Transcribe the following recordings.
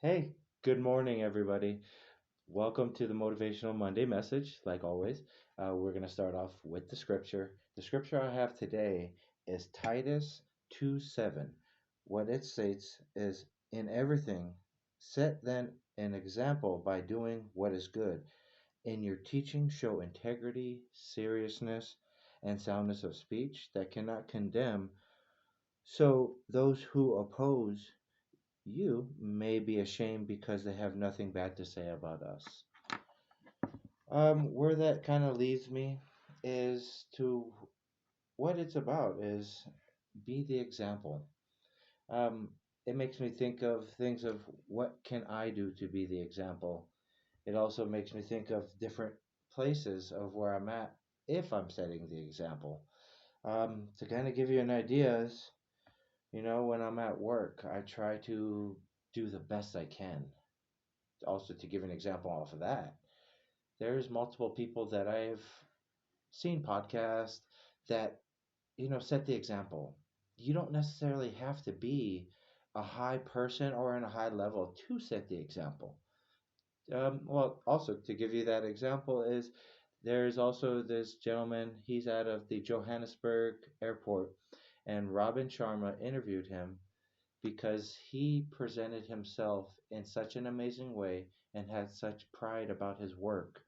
Hey, good morning, everybody. Welcome to the Motivational Monday message. Like always, we're going to start off with the scripture. The scripture I have today is Titus 2:7. What it states is, "In everything, set then an example by doing what is good. In your teaching, show integrity, seriousness, and soundness of speech that cannot condemn, so those who oppose you may be ashamed because they have nothing bad to say about us." Where that kind of leads me is to what it's about is be the example. Um, it makes me think of things of what can I do to be the example. It also makes me think of different places of where I'm at if I'm setting the example. To kind of give you an idea is, when I'm at work, I try to do the best I can. Also, to give an example off of that, there's multiple people that I've seen podcasts that set the example. You don't necessarily have to be a high person or in a high level to set the example. Well, also to give you that example is there's also this gentleman. He's out of the Johannesburg airport, and Robin Sharma interviewed him because he presented himself in such an amazing way and had such pride about his work.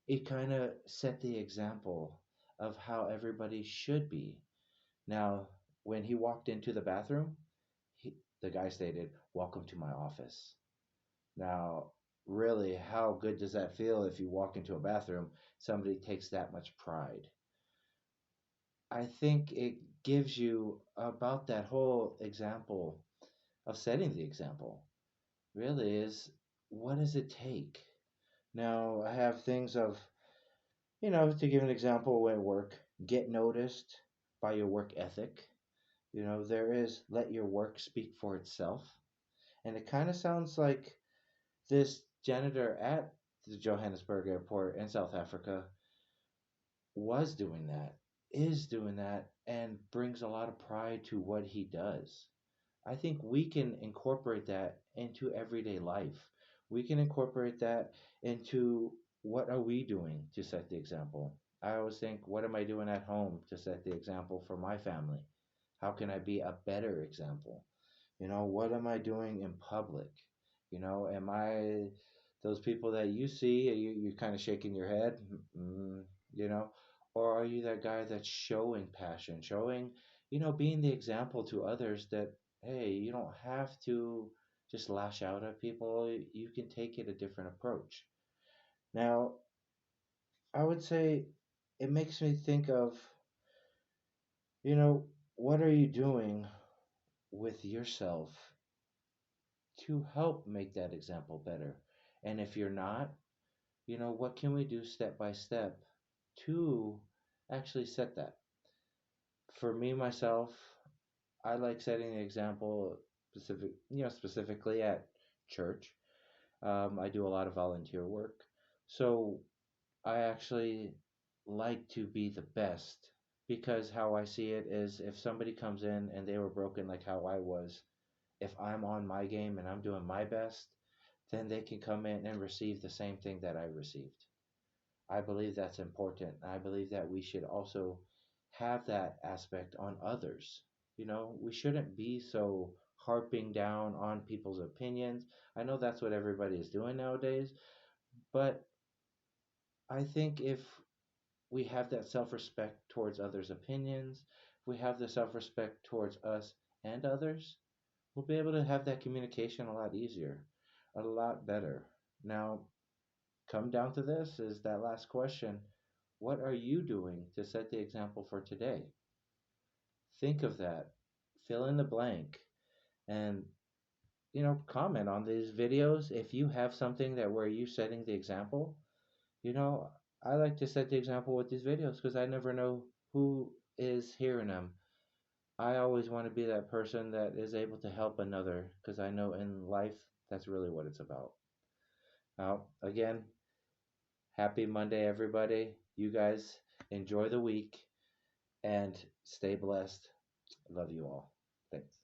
It kind of set the example of how everybody should be. Now, when he walked into the bathroom, the guy stated, "Welcome to my office." Now, really, how good does that feel if you walk into a bathroom, somebody takes that much pride? I think it gives you about that whole example of setting the example. Really is, what does it take? Now, I have things of, to give an example at work, get noticed by your work ethic. There is let your work speak for itself. And it kind of sounds like this janitor at the Johannesburg airport in South Africa was doing that, is doing that, and brings a lot of pride to what he does. I think we can incorporate that into everyday life. We can incorporate that into what are we doing to set the example. I always think, what am I doing at home to set the example for my family? How can I be a better example? What am I doing in public? Am I those people that you see, you're kind of shaking your head, mm, you know, or are you that guy that's showing passion, showing, being the example to others that, hey, you don't have to just lash out at people. You can take it a different approach. Now, I would say it makes me think of, you know, what are you doing with yourself to help make that example better? And if you're not, what can we do step by step to actually set that? For me, myself, I like setting the example specifically at church. I do a lot of volunteer work. So I actually like to be the best because how I see it is if somebody comes in and they were broken like how I was, if I'm on my game and I'm doing my best, then they can come in and receive the same thing that I received. I believe that's important. I believe that we should also have that aspect on others. We shouldn't be so harping down on people's opinions. I know that's what everybody is doing nowadays, but I think if we have that self respect towards others' opinions, if we have the self respect towards us and others, we'll be able to have that communication a lot easier, a lot better. Now, come down to this is that last question. What are you doing to set the example for today? Think of that. Fill in the blank and comment on these videos if you have something that where you setting the example. You know, I like to set the example with these videos because I never know who is hearing them. I always want to be that person that is able to help another because I know in life that's really what it's about. Now, again, happy Monday, everybody. You guys enjoy the week and stay blessed. Love you all. Thanks.